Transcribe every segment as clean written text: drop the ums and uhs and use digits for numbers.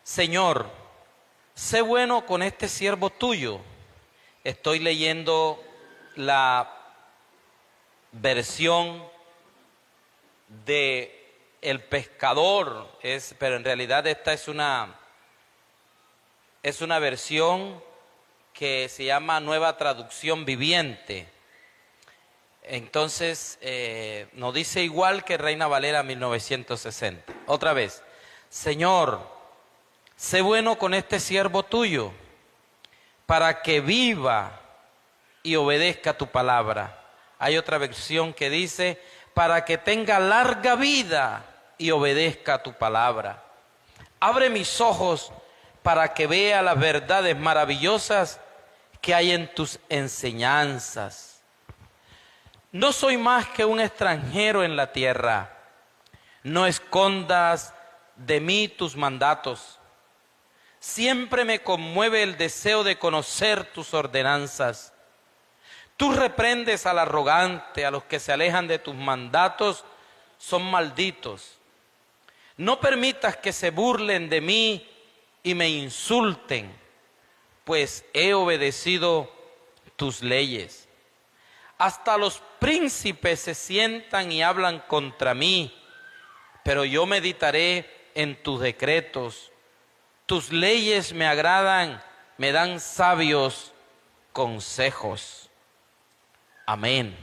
Señor, sé bueno con este siervo tuyo. Estoy leyendo la versión de El Pescador, pero en realidad esta es una versión que se llama Nueva Traducción Viviente. Entonces, nos dice igual que Reina Valera 1960. Otra vez, Señor, sé bueno con este siervo tuyo, para que viva y obedezca tu palabra. Hay otra versión que dice, para que tenga larga vida y obedezca tu palabra. Abre mis ojos para que vea las verdades maravillosas que hay en tus enseñanzas. No soy más que un extranjero en la tierra. No escondas de mí tus mandatos. Siempre me conmueve el deseo de conocer tus ordenanzas. Tú reprendes al arrogante, a los que se alejan de tus mandatos, son malditos. No permitas que se burlen de mí y me insulten, pues he obedecido tus leyes. Hasta los príncipes se sientan y hablan contra mí, pero yo meditaré en tus decretos. Tus leyes me agradan, me dan sabios consejos. Amén.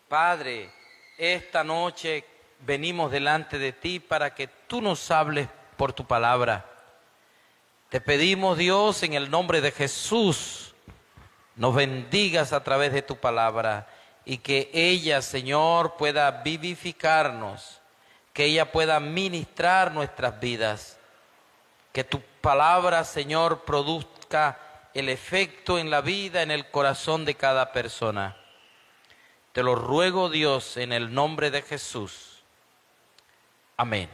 Padre, esta noche venimos delante de ti para que tú nos hables por tu palabra. Te pedimos, Dios, en el nombre de Jesús, nos bendigas a través de tu palabra y que ella, Señor, pueda vivificarnos, que ella pueda ministrar nuestras vidas. Que tu palabra, Señor, produzca el efecto en la vida, en el corazón de cada persona. Te lo ruego, Dios, en el nombre de Jesús. Amén.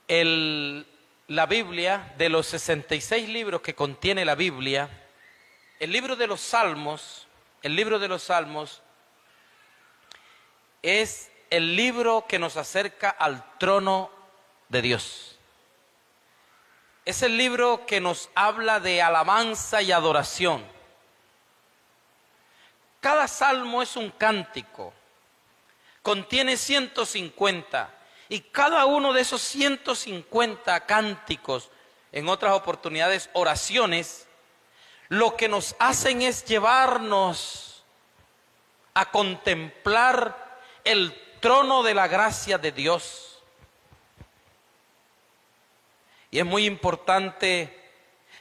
La Biblia, de los 66 libros que contiene la Biblia, el libro de los Salmos es el libro que nos acerca al trono de Dios. Es el libro que nos habla de alabanza y adoración. Cada salmo es un cántico, contiene 150, y cada uno de esos 150 cánticos, en otras oportunidades oraciones, lo que nos hacen es llevarnos a contemplar el trono de la gracia de Dios. Y es muy importante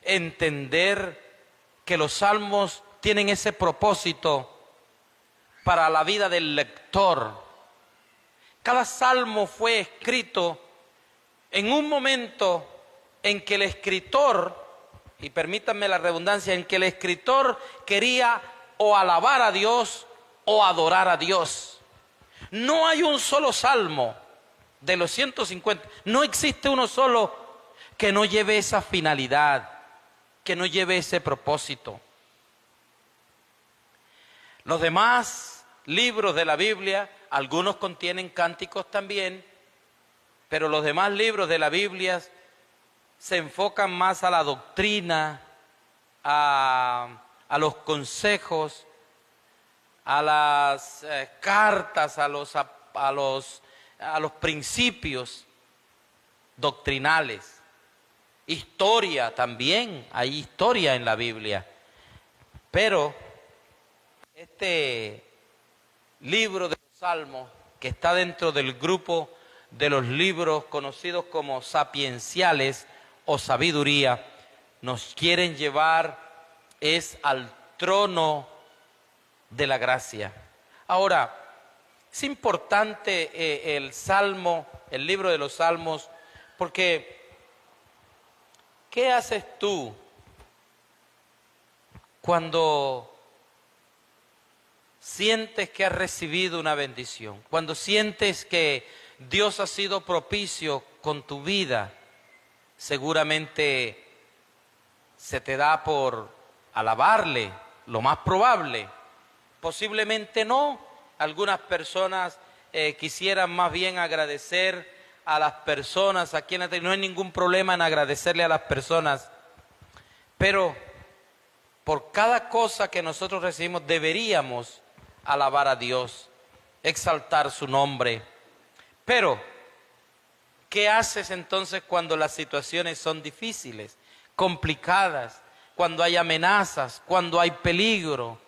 entender que los salmos tienen ese propósito para la vida del lector. Cada salmo fue escrito en un momento en que el escritor, y permítanme la redundancia, en que el escritor quería o alabar a Dios o adorar a Dios. No hay un solo salmo de los 150, no existe uno solo que no lleve esa finalidad, que no lleve ese propósito. Los demás libros de la Biblia, algunos contienen cánticos también, pero los demás libros de la Biblia se enfocan más a la doctrina, a los consejos, a las cartas, a los principios doctrinales. Historia también, hay historia en la Biblia. Pero este libro de los Salmos, que está dentro del grupo de los libros conocidos como sapienciales o sabiduría, nos quieren llevar al trono de la gracia. Ahora, es importante el libro de los Salmos, porque ¿qué haces tú cuando sientes que has recibido una bendición? Cuando sientes que Dios ha sido propicio con tu vida, seguramente se te da por alabarle, lo más probable. Posiblemente no. Algunas personas quisieran más bien agradecer a las personas aquí en la tierra. No hay ningún problema en agradecerle a las personas. Pero por cada cosa que nosotros recibimos deberíamos alabar a Dios, exaltar su nombre. Pero, ¿qué haces entonces cuando las situaciones son difíciles, complicadas, cuando hay amenazas, cuando hay peligro,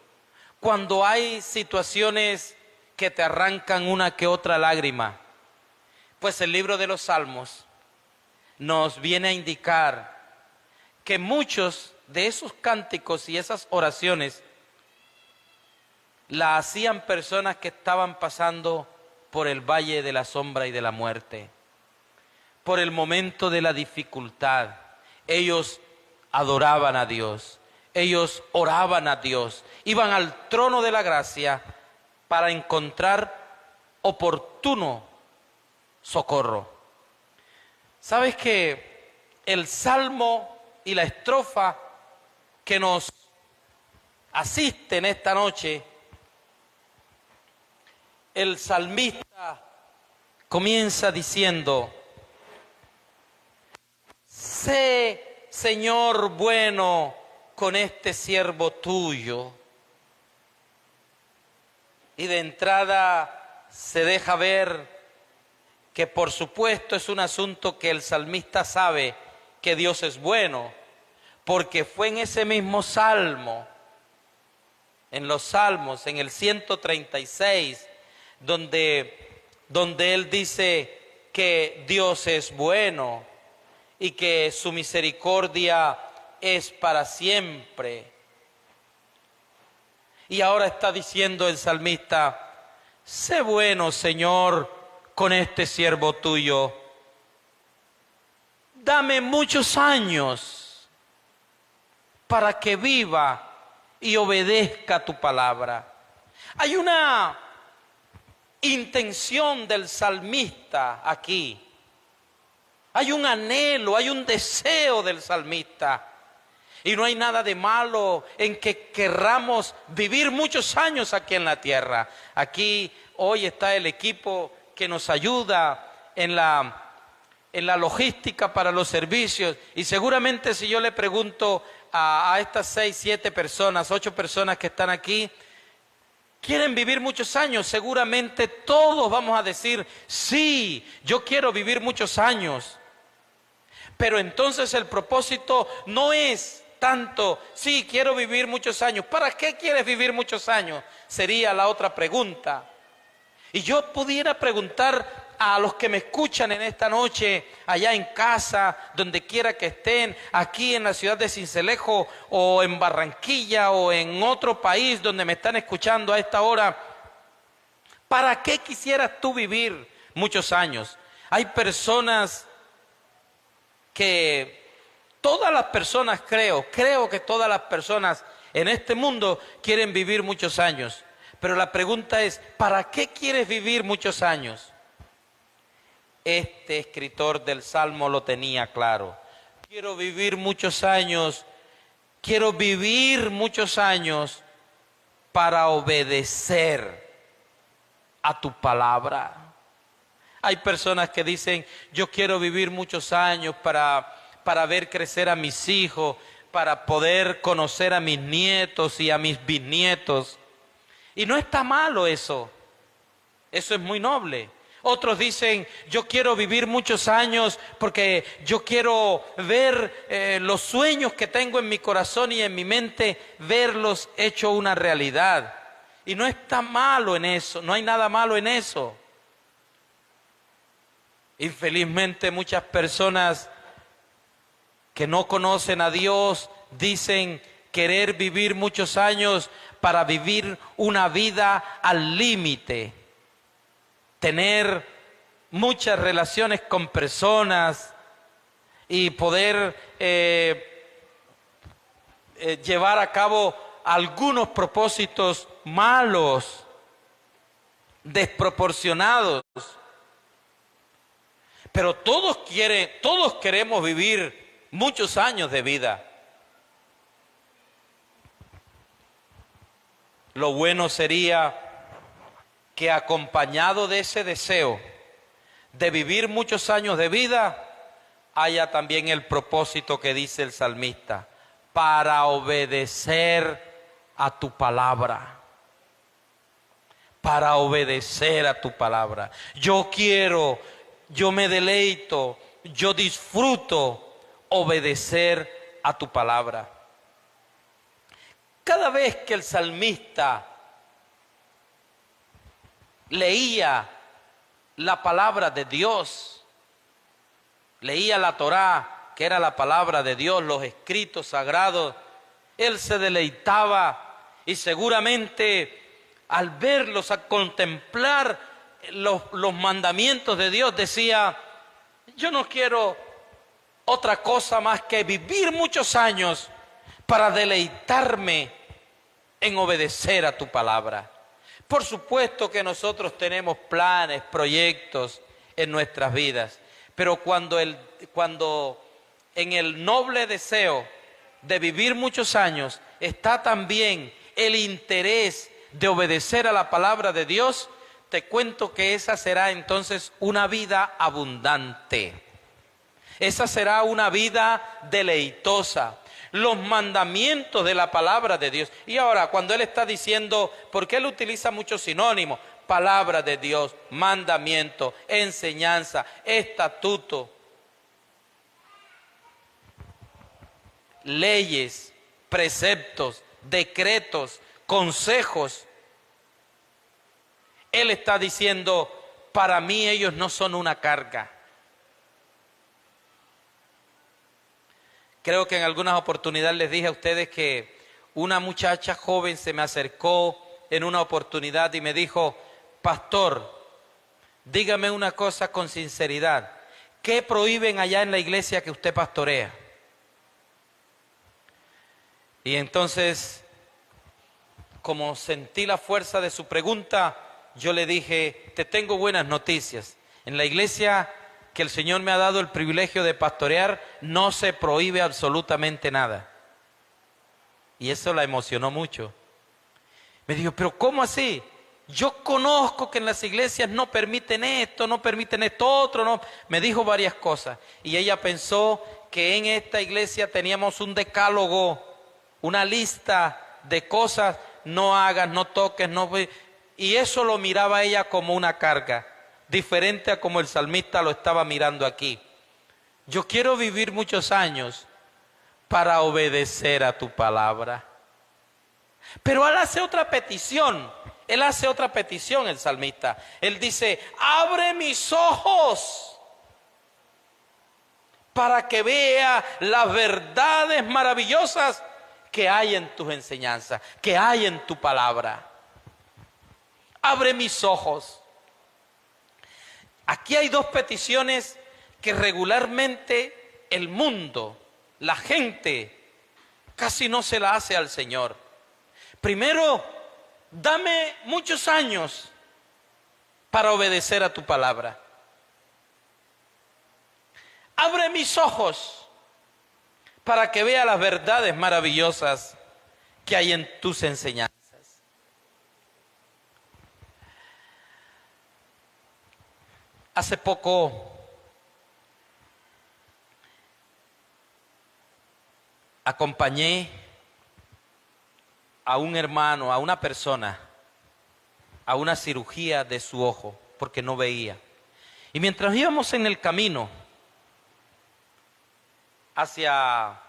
cuando hay situaciones que te arrancan una que otra lágrima? Pues el libro de los Salmos nos viene a indicar que muchos de esos cánticos y esas oraciones la hacían personas que estaban pasando por el valle de la sombra y de la muerte, por el momento de la dificultad. Ellos adoraban a Dios, ellos oraban a Dios, iban al trono de la gracia para encontrar oportuno socorro. ¿Sabes que el salmo y la estrofa que nos asiste en esta noche, el salmista comienza diciendo: sé, Señor, bueno con este siervo tuyo? Y de entrada se deja ver que por supuesto es un asunto que el salmista sabe que Dios es bueno, porque fue en ese mismo salmo, en los salmos, en el 136, donde él dice que Dios es bueno y que su misericordia es para siempre. Y ahora está diciendo el salmista: sé bueno, Señor, con este siervo tuyo. Dame muchos años para que viva y obedezca tu palabra. Hay una intención del salmista aquí. Hay un anhelo, hay un deseo del salmista. Y no hay nada de malo en que querramos vivir muchos años aquí en la tierra. Aquí hoy está el equipo que nos ayuda en la logística para los servicios. Y seguramente si yo le pregunto a estas 6, 7 personas, 8 personas que están aquí, ¿quieren vivir muchos años? Seguramente todos vamos a decir: sí, yo quiero vivir muchos años. Pero entonces el propósito no es tanto: sí, quiero vivir muchos años. ¿Para qué quieres vivir muchos años? Sería la otra pregunta. Y yo pudiera preguntar a los que me escuchan en esta noche, allá en casa, donde quiera que estén, aquí en la ciudad de Sincelejo, o en Barranquilla, o en otro país donde me están escuchando a esta hora: ¿para qué quisieras tú vivir muchos años? Hay personas que, todas las personas creo que todas las personas en este mundo quieren vivir muchos años. Pero la pregunta es: ¿para qué quieres vivir muchos años? Este escritor del Salmo lo tenía claro. Quiero vivir muchos años, quiero vivir muchos años para obedecer a tu palabra. Hay personas que dicen: yo quiero vivir muchos años para ver crecer a mis hijos, para poder conocer a mis nietos y a mis bisnietos. Y no está malo eso. Eso es muy noble. Otros dicen: yo quiero vivir muchos años porque yo quiero ver los sueños que tengo en mi corazón y en mi mente, verlos hecho una realidad. Y no está malo en eso, no hay nada malo en eso. Infelizmente muchas personas que no conocen a Dios dicen querer vivir muchos años para vivir una vida al límite, tener muchas relaciones con personas y poder llevar a cabo algunos propósitos malos, desproporcionados. Pero todos queremos vivir muchos años de vida. Lo bueno sería que, acompañado de ese deseo, de vivir muchos años de vida, haya también el propósito que dice el salmista, para obedecer a tu palabra. Para obedecer a tu palabra. Yo me deleito, yo disfruto obedecer a tu palabra. Cada vez que el salmista leía la palabra de Dios, leía la Torá, que era la palabra de Dios, los escritos sagrados, él se deleitaba y seguramente al verlos, a contemplar los mandamientos de Dios, decía, yo no quiero otra cosa más que vivir muchos años para deleitarme en obedecer a tu palabra. Por supuesto que nosotros tenemos planes, proyectos en nuestras vidas, pero cuando en el noble deseo de vivir muchos años está también el interés de obedecer a la palabra de Dios, te cuento que esa será entonces una vida abundante. Esa será una vida deleitosa. Los mandamientos de la palabra de Dios. Y ahora, cuando él está diciendo, porque él utiliza muchos sinónimos, palabra de Dios, mandamiento, enseñanza, estatuto, leyes, preceptos, decretos, consejos. Él está diciendo, para mí ellos no son una carga. Creo que en algunas oportunidades les dije a ustedes que una muchacha joven se me acercó en una oportunidad y me dijo, pastor, dígame una cosa con sinceridad, ¿qué prohíben allá en la iglesia que usted pastorea? Y entonces, como sentí la fuerza de su pregunta, yo le dije, te tengo buenas noticias. En la iglesia que el Señor me ha dado el privilegio de pastorear, no se prohíbe absolutamente nada. Y eso la emocionó mucho. Me dijo, pero ¿cómo así? Yo conozco que en las iglesias no permiten esto otro, no. Me dijo varias cosas. Y ella pensó que en esta iglesia teníamos un decálogo, una lista de cosas, no hagas, no toques, no. Y eso lo miraba ella como una carga, diferente a como el salmista lo estaba mirando aquí. Yo quiero vivir muchos años para obedecer a tu palabra. Pero él hace otra petición, el salmista. Él dice, abre mis ojos para que vea las verdades maravillosas que hay en tus enseñanzas, que hay en tu palabra. Abre mis ojos. Aquí hay dos peticiones que regularmente el mundo, la gente, casi no se la hace al Señor. Primero, dame muchos años para obedecer a tu palabra. Abre mis ojos para que vea las verdades maravillosas que hay en tus enseñanzas. Hace poco acompañé a un hermano, a una persona, a una cirugía de su ojo, porque no veía. Y mientras íbamos en el camino hacia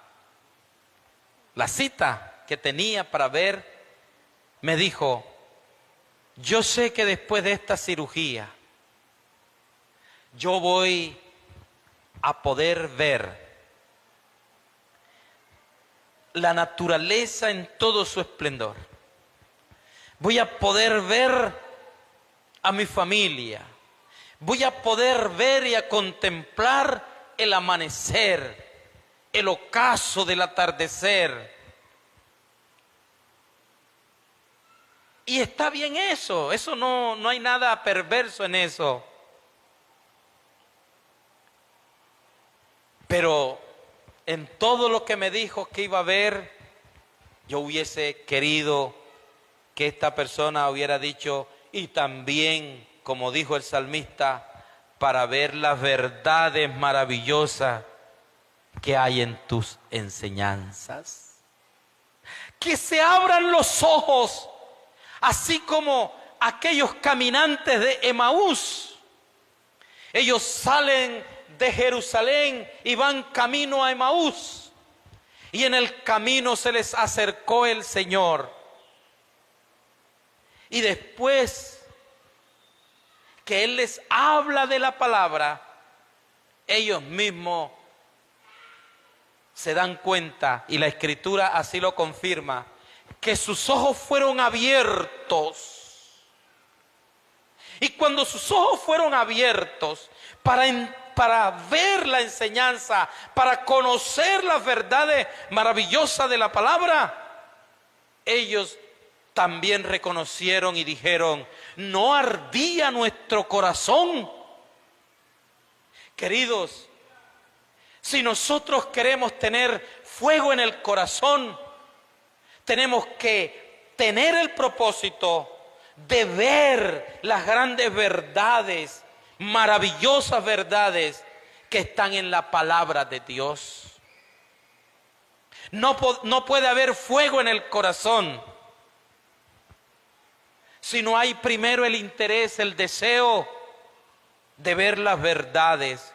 la cita que tenía para ver, me dijo, yo sé que después de esta cirugía, yo voy a poder ver la naturaleza en todo su esplendor. Voy a poder ver a mi familia. Voy a poder ver y a contemplar el amanecer, el ocaso del atardecer. Y está bien eso no hay nada perverso en eso. Pero en todo lo que me dijo que iba a ver, yo hubiese querido que esta persona hubiera dicho, y también, como dijo el salmista, para ver las verdades maravillosas que hay en tus enseñanzas. Que se abran los ojos, así como aquellos caminantes de Emaús. Ellos salen de Jerusalén y van camino a Emaús. Y en el camino se les acercó el Señor. Y después que Él les habla de la palabra, ellos mismos se dan cuenta, y la Escritura así lo confirma, que sus ojos fueron abiertos. Y cuando sus ojos fueron abiertos para ver la enseñanza, para conocer las verdades maravillosas de la palabra, ellos también reconocieron y dijeron: ¿no ardía nuestro corazón? Queridos, si nosotros queremos tener fuego en el corazón, tenemos que tener el propósito de ver las grandes verdades, maravillosas verdades que están en la palabra de Dios. No puede haber fuego en el corazón si no hay primero el interés, el deseo de ver las verdades.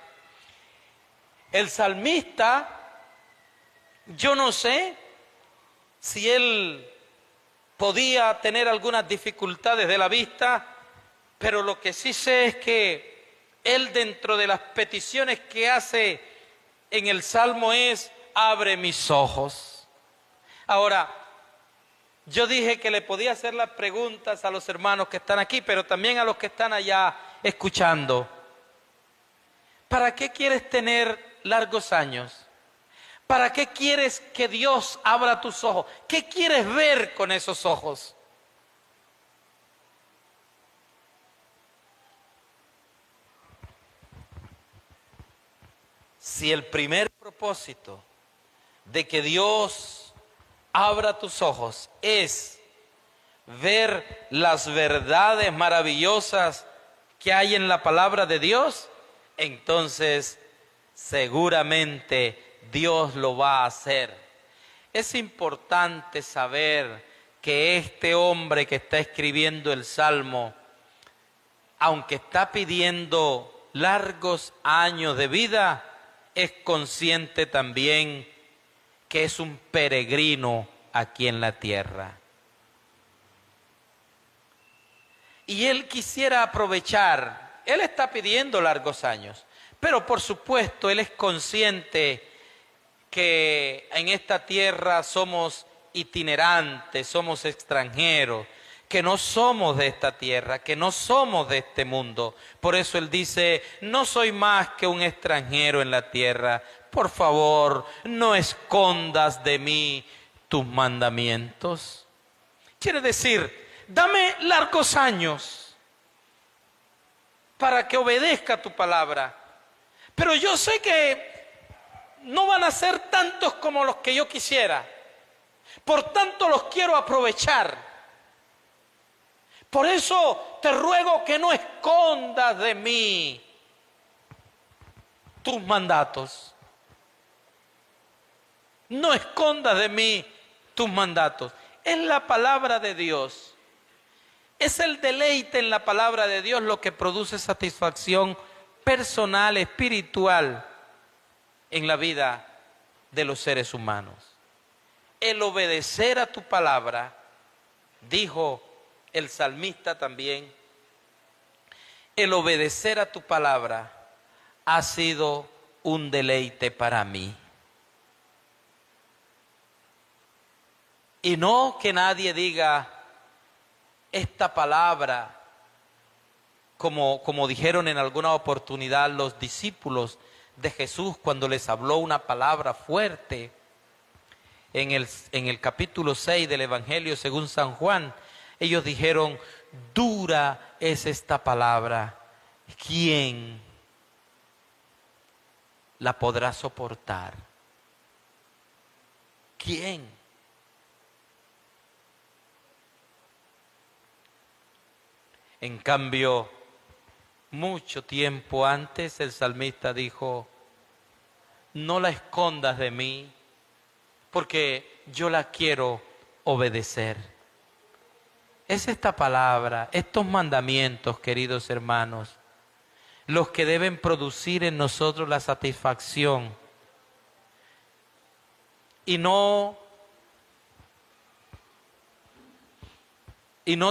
El salmista, yo no sé si él podía tener algunas dificultades de la vista, pero lo que sí sé es que él, dentro de las peticiones que hace en el Salmo, es: abre mis ojos. Ahora, yo dije que le podía hacer las preguntas a los hermanos que están aquí, pero también a los que están allá escuchando. ¿Para qué quieres tener largos años? ¿Para qué quieres que Dios abra tus ojos? ¿Qué quieres ver con esos ojos? Si el primer propósito de que Dios abra tus ojos es ver las verdades maravillosas que hay en la palabra de Dios, entonces seguramente Dios lo va a hacer. Es importante saber que este hombre que está escribiendo el Salmo, aunque está pidiendo largos años de vida, es consciente también que es un peregrino aquí en la tierra. Y él quisiera aprovechar, él está pidiendo largos años, pero por supuesto él es consciente que en esta tierra somos itinerantes, somos extranjeros, que no somos de esta tierra, que no somos de este mundo. Por eso él dice: no soy más que un extranjero en la tierra. Por favor, no escondas de mí tus mandamientos. Quiere decir, dame largos años para que obedezca tu palabra. Pero yo sé que no van a ser tantos como los que yo quisiera. Por tanto, los quiero aprovechar. Por eso te ruego que no escondas de mí tus mandatos. No escondas de mí tus mandatos. Es la palabra de Dios. Es el deleite en la palabra de Dios lo que produce satisfacción personal, espiritual en la vida de los seres humanos. El obedecer a tu palabra, dijo el salmista también, el obedecer a tu palabra ha sido un deleite para mí. Y no que nadie diga esta palabra, como dijeron en alguna oportunidad los discípulos de Jesús cuando les habló una palabra fuerte en el capítulo 6 del Evangelio según San Juan. Ellos dijeron: dura es esta palabra, ¿quién la podrá soportar? ¿Quién? En cambio, Mucho tiempo antes el salmista dijo, no la escondas de mí, porque yo la quiero obedecer. Es esta palabra, estos mandamientos, queridos hermanos, los que deben producir en nosotros la satisfacción. Y no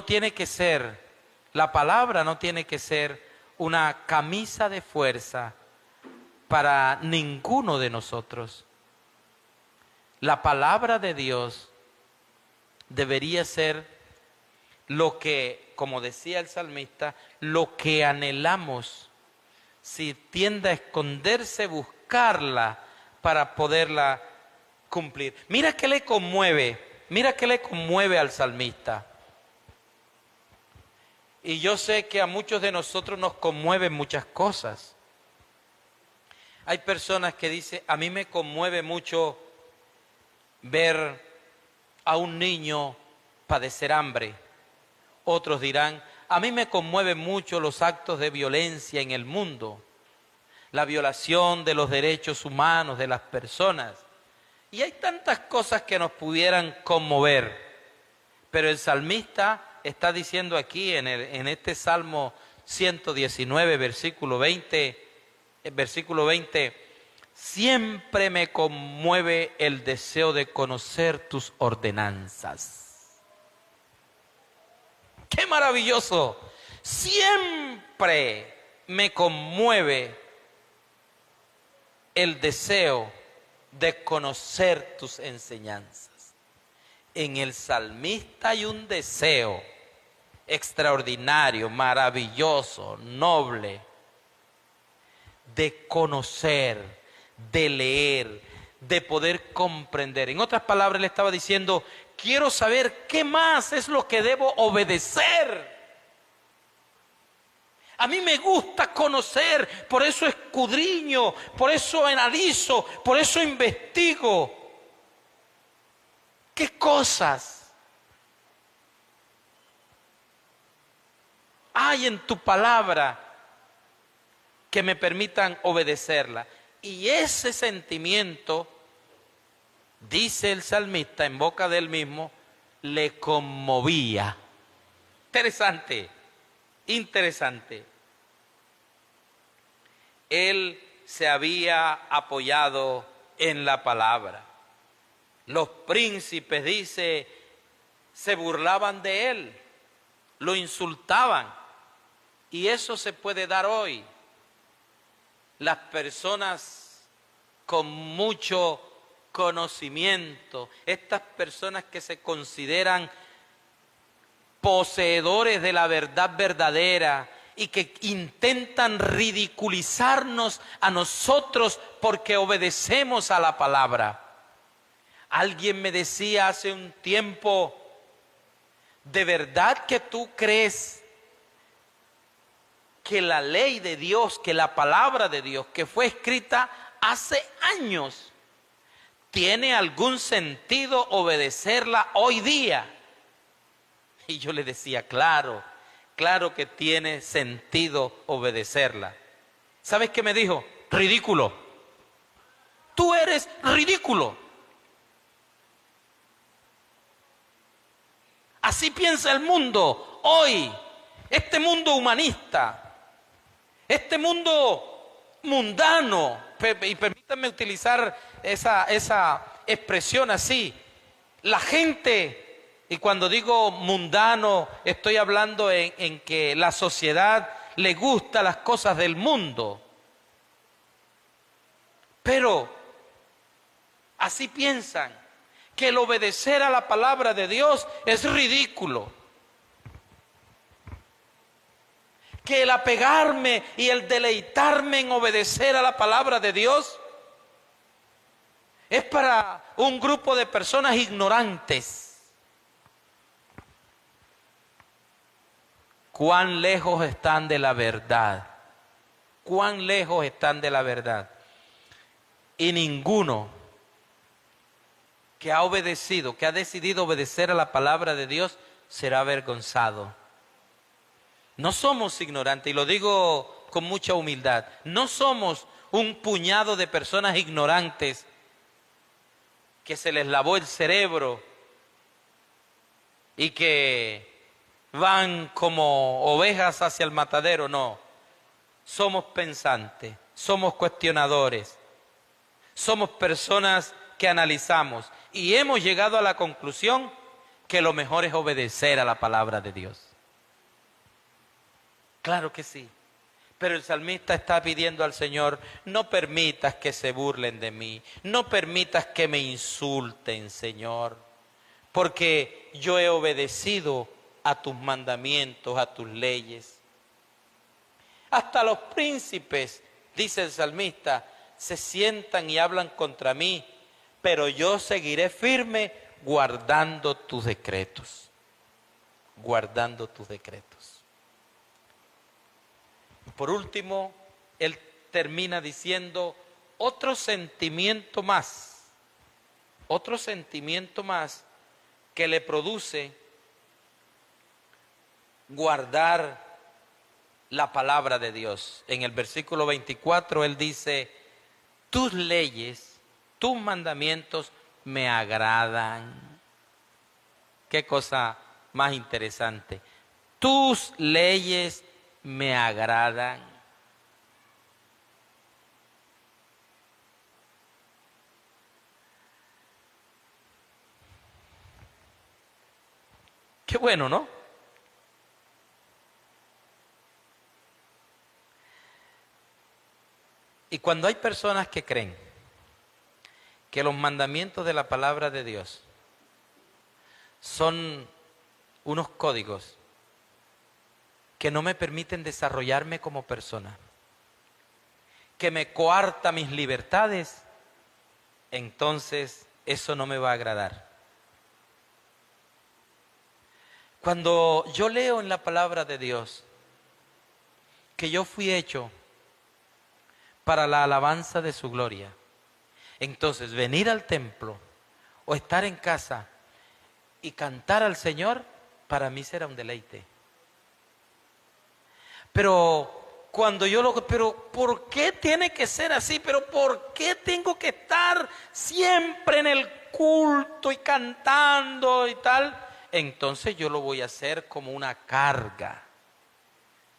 tiene que ser, la palabra no tiene que ser una camisa de fuerza para ninguno de nosotros. La palabra de Dios debería ser lo que, como decía el salmista, lo que anhelamos. Si tiende a esconderse, buscarla para poderla cumplir. Mira qué le conmueve al salmista. Y yo sé que a muchos de nosotros nos conmueven muchas cosas. Hay personas que dicen, a mí me conmueve mucho ver a un niño padecer hambre. Otros dirán, a mí me conmueven mucho los actos de violencia en el mundo, la violación de los derechos humanos de las personas. Y hay tantas cosas que nos pudieran conmover, pero el salmista está diciendo aquí en este Salmo 119, versículo 20, siempre me conmueve el deseo de conocer tus ordenanzas. ¡Qué maravilloso! Siempre me conmueve el deseo de conocer tus enseñanzas. En el salmista hay un deseo extraordinario, maravilloso, noble, de conocer, de leer, de poder comprender. En otras palabras, le estaba diciendo, quiero saber qué más es lo que debo obedecer. A mí me gusta conocer, por eso escudriño, por eso analizo, por eso investigo. ¿Qué cosas hay en tu palabra que me permitan obedecerla? Y ese sentimiento, dice el salmista en boca de él mismo, le conmovía. Interesante, interesante. Él se había apoyado en la palabra. Los príncipes, dice, se burlaban de él, lo insultaban. Y eso se puede dar hoy. Las personas con mucho conocimiento, estas personas que se consideran poseedores de la verdad verdadera y que intentan ridiculizarnos a nosotros porque obedecemos a la palabra. Alguien me decía hace un tiempo, ¿de verdad que tú crees que la ley de Dios, que la palabra de Dios, que fue escrita hace años, tiene algún sentido obedecerla hoy día? Y yo le decía, claro que tiene sentido obedecerla. ¿Sabes qué me dijo? Ridículo. Tú eres ridículo. Así piensa el mundo hoy, este mundo humanista, este mundo mundano, y permítanme utilizar esa expresión así. La gente, y cuando digo mundano, estoy hablando en que la sociedad le gusta las cosas del mundo. Pero así piensan que el obedecer a la palabra de Dios es ridículo. Que el apegarme y el deleitarme en obedecer a la palabra de Dios es para un grupo de personas ignorantes. ¿Cuán lejos están de la verdad? ¿Cuán lejos están de la verdad? Y ninguno que ha obedecido, que ha decidido obedecer a la palabra de Dios, será avergonzado. No somos ignorantes, y lo digo con mucha humildad. No somos un puñado de personas ignorantes que se les lavó el cerebro y que van como ovejas hacia el matadero. No, somos pensantes, somos cuestionadores, somos personas que analizamos y hemos llegado a la conclusión que lo mejor es obedecer a la palabra de Dios. Claro que sí, pero el salmista está pidiendo al Señor: no permitas que se burlen de mí, no permitas que me insulten, Señor, porque yo he obedecido a tus mandamientos, a tus leyes. Hasta los príncipes, dice el salmista, se sientan y hablan contra mí, pero yo seguiré firme guardando tus decretos, guardando tus decretos. Por último, él termina diciendo otro sentimiento más que le produce guardar la palabra de Dios. En el versículo 24 él dice: tus leyes, tus mandamientos me agradan. Qué cosa más interesante. Tus leyes me agradan. Qué bueno, ¿no? Y cuando hay personas que creen que los mandamientos de la palabra de Dios son unos códigos que no me permiten desarrollarme como persona, que me coarta mis libertades, entonces eso no me va a agradar. Cuando yo leo en la palabra de Dios que yo fui hecho para la alabanza de su gloria, entonces venir al templo o estar en casa y cantar al Señor, para mí será un deleite. Pero cuando pero ¿por qué tiene que ser así? ¿Pero por qué tengo que estar siempre en el culto y cantando y tal? Entonces yo lo voy a hacer como una carga.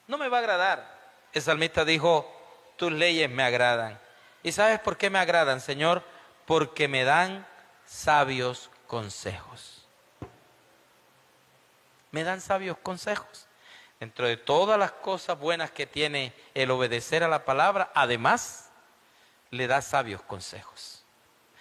No me va a agradar. El salmista dijo: tus leyes me agradan. ¿Y sabes por qué me agradan, Señor? Porque me dan sabios consejos. Me dan sabios consejos. Dentro de todas las cosas buenas que tiene el obedecer a la palabra, además, le da sabios consejos.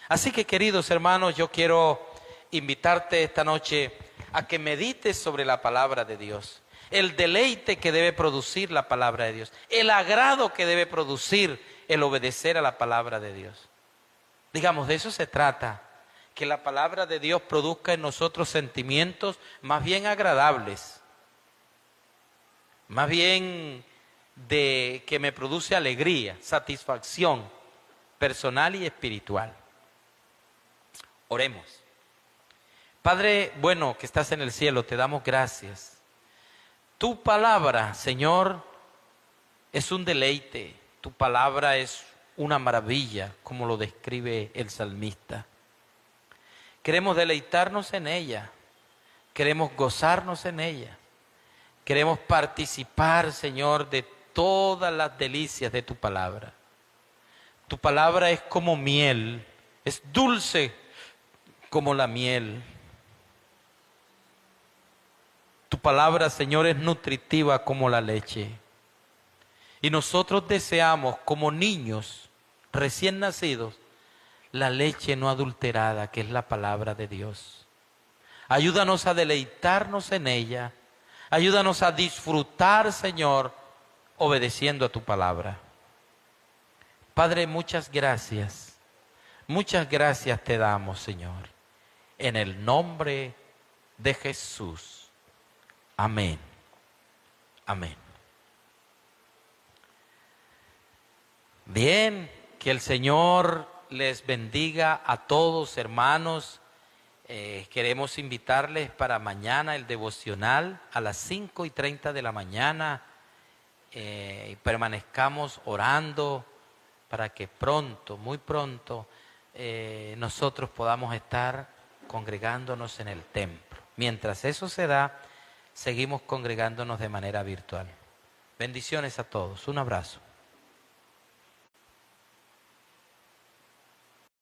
Así que, queridos hermanos, yo quiero invitarte esta noche a que medites sobre la palabra de Dios. El deleite que debe producir la palabra de Dios. El agrado que debe producir el obedecer a la palabra de Dios. Digamos, de eso se trata. Que la palabra de Dios produzca en nosotros sentimientos más bien agradables. Más bien que me produce alegría, satisfacción personal y espiritual. Oremos. Padre bueno que estás en el cielo, te damos gracias. Tu palabra, Señor, es un deleite. Tu palabra es una maravilla, como lo describe el salmista. Queremos deleitarnos en ella. Queremos gozarnos en ella. Queremos participar, Señor, de todas las delicias de tu palabra. Tu palabra es como miel, es dulce como la miel. Tu palabra, Señor, es nutritiva como la leche. Y nosotros deseamos, como niños recién nacidos, la leche no adulterada, que es la palabra de Dios. Ayúdanos a deleitarnos en ella. Ayúdanos a disfrutar, Señor, obedeciendo a tu palabra. Padre, muchas gracias. Muchas gracias te damos, Señor. En el nombre de Jesús. Amén. Amén. Bien, que el Señor les bendiga a todos, hermanos. Queremos invitarles para mañana el devocional a las 5:30 de la mañana. Y permanezcamos orando para que pronto, muy pronto, nosotros podamos estar congregándonos en el templo. Mientras eso se da, seguimos congregándonos de manera virtual. Bendiciones a todos. Un abrazo.